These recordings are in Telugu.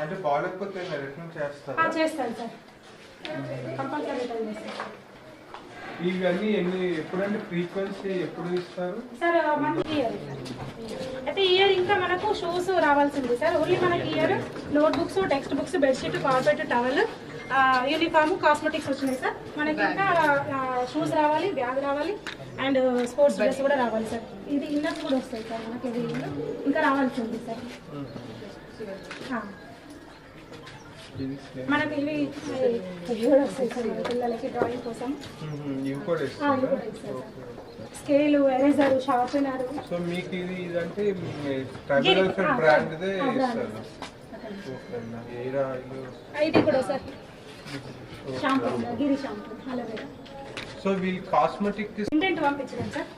అంటే బాగాలేకపోతే రిటర్న్ చేస్తారా? చేస్తాను సార్, కంపల్సరీ రిటర్న్ చేస్తాను. ఇవన్నీ ఎప్పుడంటే ఫ్రీక్వెన్సీ ఎప్పుడు ఇస్తారు సార్? ఇయర్ అయితే ఇయర్ ఇంకా మనకు షూస్ రావాల్సింది సార్. ఓన్లీ మనకి year notebooks, text books, bedsheet, carpet, towel, uniform, cosmetics వచ్చినాయి సార్. మనకి ఇంకా షూస్ రావాలి, బ్యాగ్ రావాలి, అండ్ స్పోర్ట్స్ డ్రెస్ కూడా రావాలి సార్. ఇది ఇన్నర్స్ కూడా వస్తాయి సార్ మనకి. ఇది ఇంకా రావాల్సింది సార్. మనకి ఇవి కూడా వస్తాయి సార్ మన పిల్లలకి డ్రాయింగ్ కోసం. Scale, eraser, షార్పెనర్. సో మీకు ఇది ఇదంటే ట్రైబల్ బ్రాండ్దే ఇస్తారు. ఇది కూడా సార్ షాంపూ, గిరి షాంపూ, అలోవెరా. సో వీళ్ళు కాస్మెటిక్ ఇంటెంట్ పంపించడం సార్.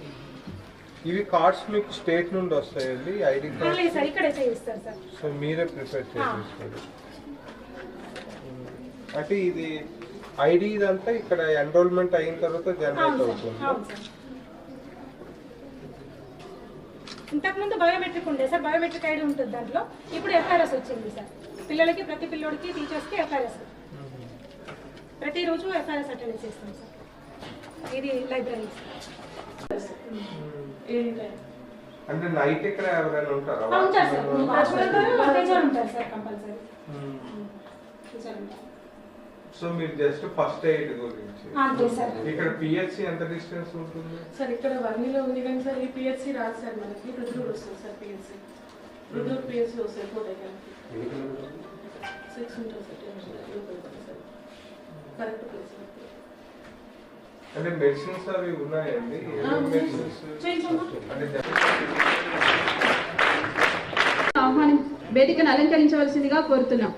ఇవి కార్డ్స్ మీకు స్టేట్ నుండి వస్తాయండి? ఐడి కార్డ్ లేదు సార్, ఇక్కడే చేయిస్తారు సార్. సో మీరే ప్రిపేర్ చేస్తారు. అంటే ఇది ఐడి ఇదంతా ఇక్కడ ఎన్రోల్మెంట్ అయిన తర్వాత జనరేట్ అవుతుంది. ఇంతకుముందు బయోమెట్రిక్ ఉండే సార్, బయోమెట్రిక్ ఐడి ఉంటుంది దాంట్లో. ఇప్పుడు ఎఫ్ఆర్ఎస్ వచ్చింది సార్. పిల్లలకి, ప్రతి పిల్లోడికి, టీచర్స్కి ఎఫ్ఆర్ఎస్. ప్రతిరోజు ఎఫ్ఆర్ఎస్ అటెండ్ చేస్తాం సార్. ఇది లైబ్రరీ. అంటే నైట్ ఇక్కడ ఎవరైనా ఉంటారా? ఉంటారు సార్, ఉంటారు సార్ కంపల్సరీ. సో మీరు జస్ట్ ఫస్ట్ ఎయిడ్ గురించి ఇక్కడ పిహెచ్సి ఎంత డిస్టెన్స్ ఉంటుంది సార్? ఇక్కడ వర్ణిలో ఉంది కానీ సార్ ఈ పిహెచ్సి రాదు సార్. మనకి రుద్రూరు వస్తుంది సార్. పిహెచ్సి రుద్రూరు పిహెచ్సి వస్తుంది. 4 6 ఉంటుంది సార్. Correct place. అంటే మెడిసిన్స్ అవి ఉన్నాయండి? ఆహ్వానం వేదికను అలంకరించవలసిందిగా కోరుతున్నాం.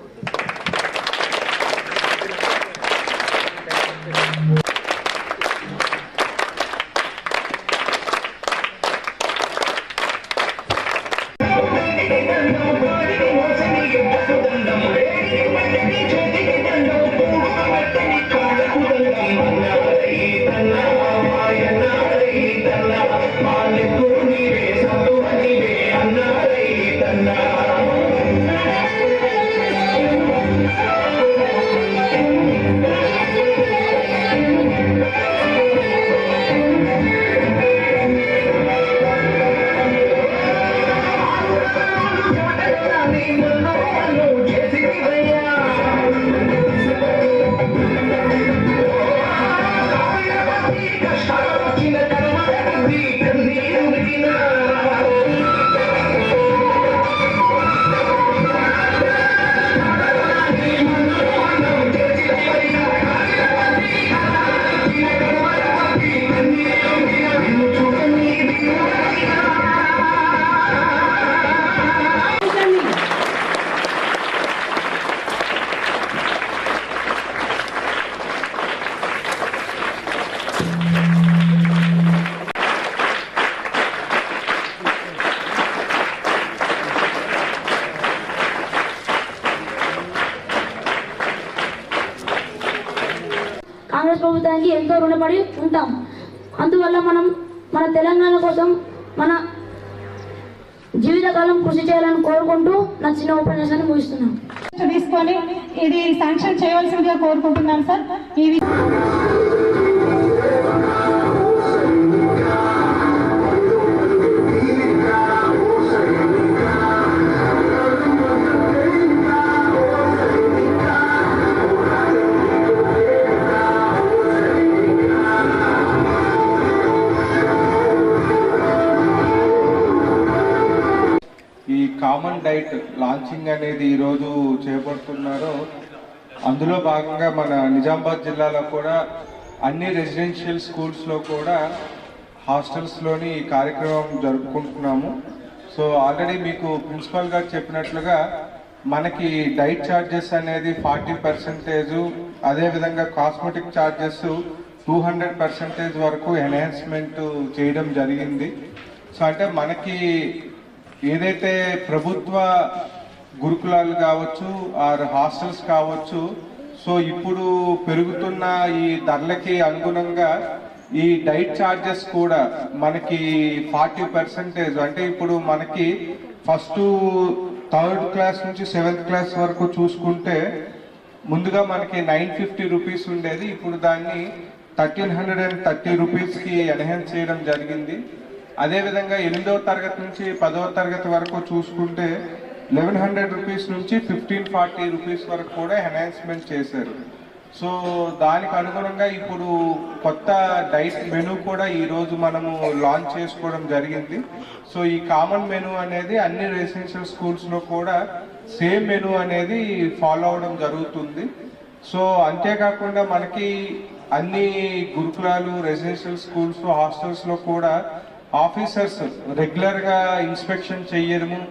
కాంగ్రెస్ ప్రభుత్వానికి ఎంతో రుణపడి ఉంటాం. అందువల్ల మనం మన తెలంగాణ కోసం మన జీవితకాలం కృషి చేయాలని కోరుకుంటూ నా చిన్న ఉపన్యాసాన్ని ముగిస్తున్నాం. తీసుకొని ఇది శాంక్షన్ చేయవలసిందిగా కోరుకుంటున్నాను సార్. ఈ కామన్ డైట్ లాంచింగ్ అనేది ఈరోజు చేపడుతున్నారు. అందులో భాగంగా మన నిజామాబాద్ జిల్లాలో కూడా అన్ని రెసిడెన్షియల్ స్కూల్స్లో కూడా హాస్టల్స్లోని ఈ కార్యక్రమం జరుపుకుంటున్నాము. సో ఆల్రెడీ మీకు ప్రిన్సిపల్ గారు చెప్పినట్లుగా మనకి డైట్ ఛార్జెస్ అనేది 40%, అదేవిధంగా కాస్మెటిక్ ఛార్జెస్ 200% వరకు ఎన్హాన్స్మెంట్ చేయడం జరిగింది. సో అంటే మనకి ఏదైతే ప్రభుత్వ గురుకులాలు కావచ్చు ఆర్ హాస్టల్స్ కావచ్చు, సో ఇప్పుడు పెరుగుతున్న ఈ ధరలకి అనుగుణంగా ఈ డైట్ ఛార్జెస్ కూడా మనకి 40%, అంటే ఇప్పుడు మనకి ఫస్ట్ థర్డ్ క్లాస్ నుంచి 7th క్లాస్ వరకు చూసుకుంటే ముందుగా మనకి 950 రూపీస్ ఉండేది, ఇప్పుడు దాన్ని 1330 రూపీస్కి ఎన్హాన్స్ చేయడం జరిగింది. అదేవిధంగా 8వ తరగతి నుంచి 10వ తరగతి వరకు చూసుకుంటే 1100 రూపీస్ నుంచి 1540 రూపీస్ వరకు కూడా ఎన్హాన్స్మెంట్ చేశారు. సో దానికి అనుగుణంగా ఇప్పుడు కొత్త డైట్ మెనూ కూడా ఈరోజు మనము లాంచ్ చేసుకోవడం జరిగింది. సో ఈ కామన్ మెనూ అనేది అన్ని రెసిడెన్షియల్ స్కూల్స్లో కూడా సేమ్ మెనూ అనేది ఫాలో అవడం జరుగుతుంది. సో అంతేకాకుండా మనకి అన్ని గురుకులాలు, రెసిడెన్షియల్ స్కూల్స్, హాస్టల్స్లో కూడా ఆఫీసర్స్ రెగ్యులర్గా ఇన్స్పెక్షన్ చేయడము,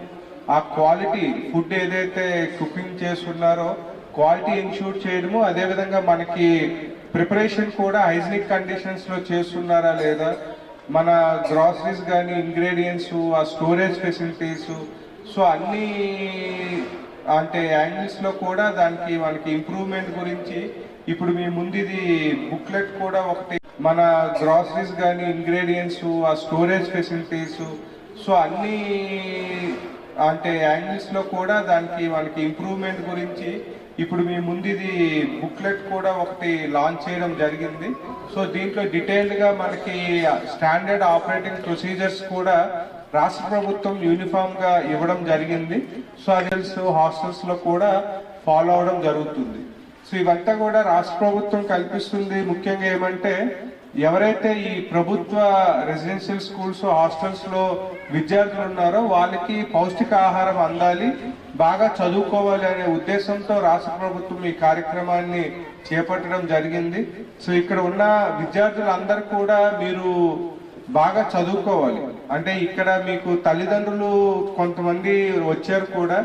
ఆ క్వాలిటీ ఫుడ్ ఏదైతే కుకింగ్ చేస్తున్నారో క్వాలిటీ ఇన్షూర్ చేయడము, అదేవిధంగా మనకి ప్రిపరేషన్ కూడా హైజీనిక్ కండిషన్స్లో చేస్తున్నారా లేదా, మన గ్రాసరీస్ కానీ ఇంగ్రీడియంట్స్, ఆ స్టోరేజ్ ఫెసిలిటీస్, సో అన్ని అంటే యాంగిల్స్లో కూడా దానికి మనకి ఇంప్రూవ్మెంట్ గురించి ఇప్పుడు మీ ముందు ఇది బుక్లెట్ కూడా ఒకటి, మన గ్రాసరీస్ కానీ ఇంగ్రీడియంట్స్, ఆ స్టోరేజ్ ఫెసిలిటీస్, సో అన్ని అంటే యాంగిల్స్లో కూడా దానికి మనకి ఇంప్రూవ్మెంట్ గురించి ఇప్పుడు మీ ముందు ఇది బుక్లెట్ కూడా ఒకటి లాంచ్ చేయడం జరిగింది. సో దీంట్లో డీటెయిల్డ్గా మనకి స్టాండర్డ్ ఆపరేటింగ్ ప్రొసీజర్స్ కూడా రాష్ట్ర ప్రభుత్వం యూనిఫామ్గా ఇవ్వడం జరిగింది. సో అది హాస్టల్స్లో కూడా ఫాలో అవడం జరుగుతుంది. సో ఇవంతా కూడా రాష్ట్ర ప్రభుత్వం కల్పిస్తుంది. ముఖ్యంగా ఏమంటే ఎవరైతే ఈ ప్రభుత్వ రెసిడెన్షియల్ స్కూల్స్, హాస్టల్స్ లో విద్యార్థులు ఉన్నారో వాళ్ళకి పౌష్టికాహారం అందాలి, బాగా చదువుకోవాలి అనే ఉద్దేశంతో రాష్ట్ర ప్రభుత్వం ఈ కార్యక్రమాన్ని చేపట్టడం జరిగింది. సో ఇక్కడ ఉన్న విద్యార్థులందరూ కూడా మీరు బాగా చదువుకోవాలి. అంటే ఇక్కడ మీకు తల్లిదండ్రులు కొంతమంది వచ్చారు కూడా.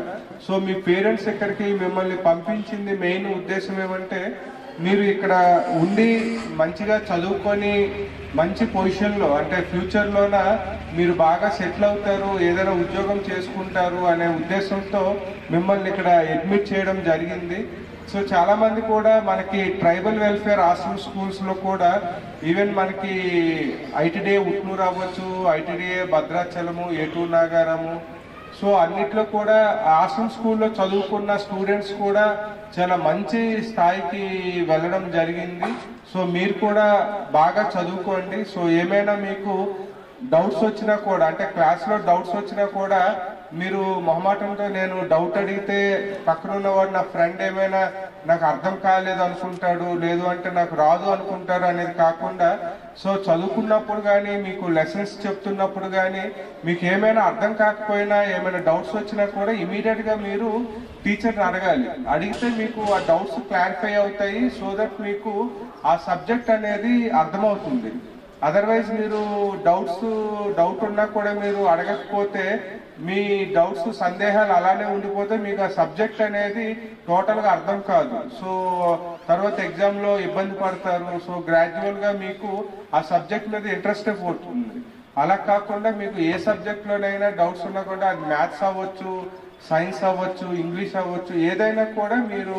సో మీ పేరెంట్స్ ఇక్కడికి మిమ్మల్ని పంపించింది మెయిన్ ఉద్దేశం ఏమంటే మీరు ఇక్కడ ఉండి మంచిగా చదువుకొని మంచి పొజిషన్లో అంటే ఫ్యూచర్లోన మీరు బాగా సెటిల్ అవుతారు, ఏదైనా ఉద్యోగం చేసుకుంటారు అనే ఉద్దేశంతో మిమ్మల్ని ఇక్కడ అడ్మిట్ చేయడం జరిగింది. సో చాలా మంది కూడా మనకి ట్రైబల్ వెల్ఫేర్ ఆశ్రమ్ స్కూల్స్లో కూడా ఈవెన్ మనకి ఐటీడీఏ ఉట్నూరు అవ్వచ్చు, ఐటీడీఏ భద్రాచలము, ఏటూరు నాగారము, సో అన్నిట్లో కూడా ఆశ్రమ్ స్కూల్లో చదువుకున్న స్టూడెంట్స్ కూడా చాలా మంచి స్థాయికి వెళ్ళడం జరిగింది. సో మీరు కూడా బాగా చదువుకోండి. సో ఏమైనా మీకు డౌట్స్ వచ్చినా కూడా అంటే క్లాస్లో డౌట్స్ వచ్చినా కూడా మీరు మొహమాటంతో నేను డౌట్ అడిగితే పక్కన ఉన్నవాడు నా ఫ్రెండ్ ఏమైనా నాకు అర్థం కాలేదు అనుకుంటాడు, లేదు అంటే నాకు రాదు అనుకుంటారు అనేది కాకుండా సో చదువుకున్నప్పుడు కానీ మీకు లెసన్స్ చెప్తున్నప్పుడు కానీ మీకు ఏమైనా అర్థం కాకపోయినా ఏమైనా డౌట్స్ వచ్చినా కూడా ఇమీడియట్గా మీరు టీచర్ని అడగాలి. అడిగితే మీకు ఆ డౌట్స్ క్లారిఫై అవుతాయి. సో దట్ మీకు ఆ సబ్జెక్ట్ అనేది అర్థమవుతుంది. అదర్వైజ్ మీరు డౌట్ ఉన్నా కూడా మీరు అడగకపోతే మీ డౌట్స్, సందేహాలు అలానే ఉండిపోతే మీకు ఆ సబ్జెక్ట్ అనేది టోటల్గా అర్థం కాదు. సో తర్వాత ఎగ్జామ్లో ఇబ్బంది పడతారు. సో గ్రాడ్యువల్గా మీకు ఆ సబ్జెక్ట్ మీద ఇంట్రెస్ట్ పోతుంది. అలా కాకుండా మీకు ఏ సబ్జెక్ట్లోనైనా డౌట్స్ ఉన్నా కూడా అది మ్యాథ్స్ అవ్వచ్చు, సైన్స్ అవ్వచ్చు, ఇంగ్లీష్ అవ్వచ్చు, ఏదైనా కూడా మీరు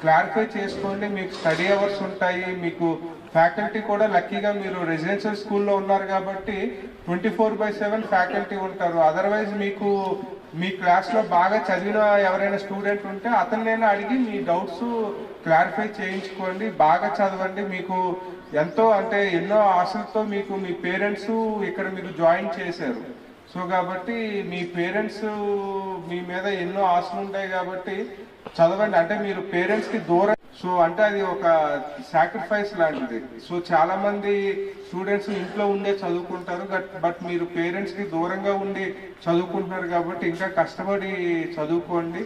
క్లారిఫై చేసుకోండి. మీకు స్టడీ అవర్స్ ఉంటాయి. మీకు ఫ్యాకల్టీ కూడా లక్కీగా మీరు రెసిడెన్షియల్ స్కూల్లో ఉన్నారు కాబట్టి 24/7 ఫ్యాకల్టీ ఉంటారు. అదర్వైజ్ మీకు మీ క్లాస్లో బాగా చదివిన ఎవరైనా స్టూడెంట్ ఉంటే అతన్నైనా అడిగి మీ డౌట్స్ క్లారిఫై చేయించుకోండి. బాగా చదవండి. మీకు ఎంతో అంటే ఎన్నో ఆశలతో మీకు మీ పేరెంట్స్ ఇక్కడ మీకు జాయిన్ చేశారు. సో కాబట్టి మీ పేరెంట్స్ మీ మీద ఎన్నో ఆశలు ఉంటాయి కాబట్టి చదవండి. అంటే మీరు పేరెంట్స్కి దూరం, సో అంటే అది ఒక సాక్రిఫైస్ లాంటిది. సో చాలా మంది స్టూడెంట్స్ ఇంట్లో ఉండే చదువుకుంటారు, బట్ మీరు పేరెంట్స్కి దూరంగా ఉండి చదువుకుంటున్నారు కాబట్టి ఇంకా కష్టపడి చదువుకోండి,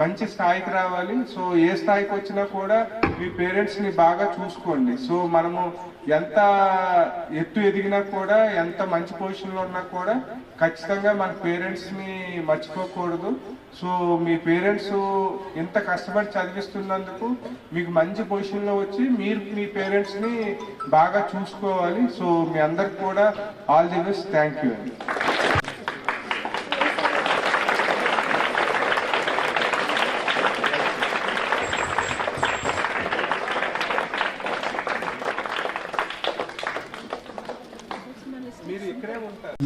మంచి స్థాయికి రావాలి. సో ఏ స్థాయికి వచ్చినా కూడా మీ పేరెంట్స్ని బాగా చూసుకోండి. సో మనము ఎంత ఎత్తు ఎదిగినా కూడా, ఎంత మంచి పొజిషన్లో ఉన్నా కూడా ఖచ్చితంగా మన పేరెంట్స్ని మర్చిపోకూడదు. సో మీ పేరెంట్స్ ఎంత కష్టపడి చదివిస్తున్నందుకు మీకు మంచి పొజిషన్లో వచ్చి మీరు మీ పేరెంట్స్ని బాగా చూసుకోవాలి. సో మీ అందరికి కూడా all the best. Thank you అండి. మీరు ఇక్కడే ఉంటారు.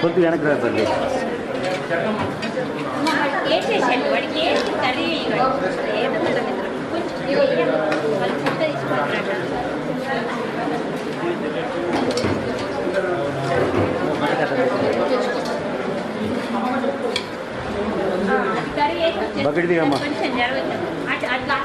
కొద్ది వెనక్కి రాదండి. బకెట్ దిగమ్మా. అట్లా